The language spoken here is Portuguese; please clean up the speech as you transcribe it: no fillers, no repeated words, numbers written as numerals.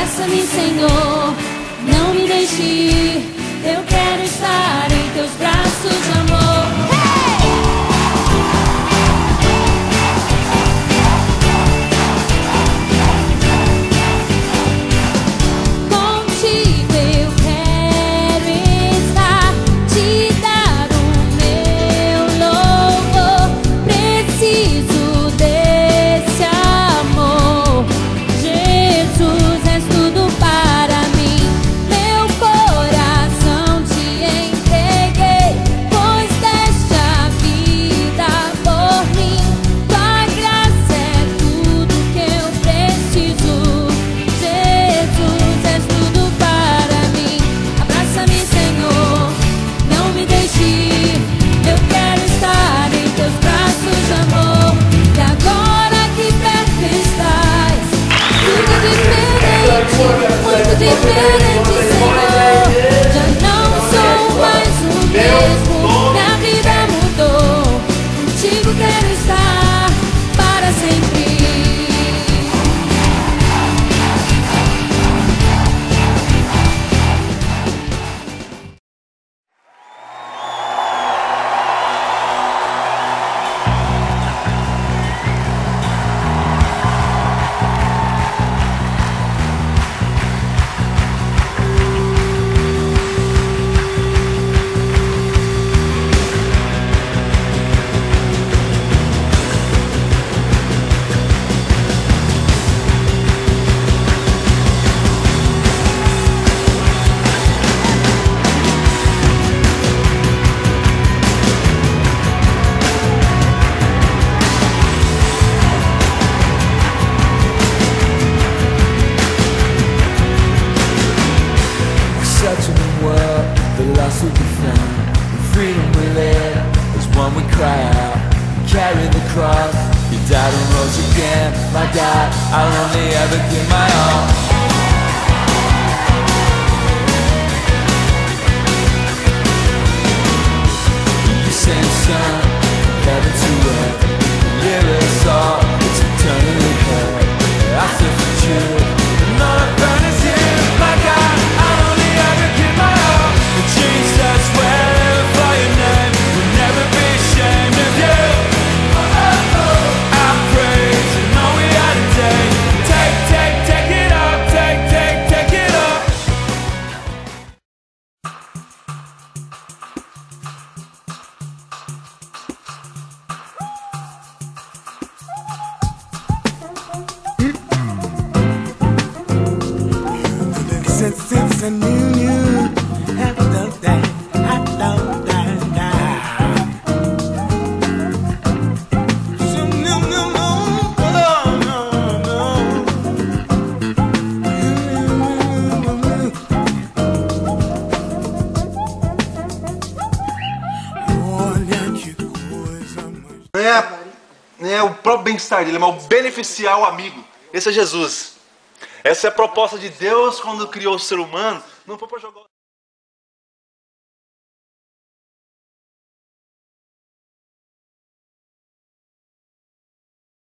Abraça-me, Senhor, não me deixe ir. Eu quero estar em teus braços de amor. Muito diferente, Senhor. Já não sou mais o mesmo. Minha vida mudou. Contigo quero estar para sempre. Such a new world, the lost will be found. The freedom we live is one we cry out. Carry the cross, you died and rose again. My God, I'll only ever give my all. You send son, heaven to earth. Live us all, it's eternally hurt. I said for true, and all I found is you. My God, I'll only ever give my all. And Jesus, we'll live for your name. We'll never be ashamed of you. I praise you, know we are today. Take it up, take it up. Since I knew you, I love that, I love that. So no, Não é o próprio bem-estar dele, mas o beneficiar o amigo. Esse é Jesus. Essa é a proposta de Deus quando criou o ser humano. Não foi para jogar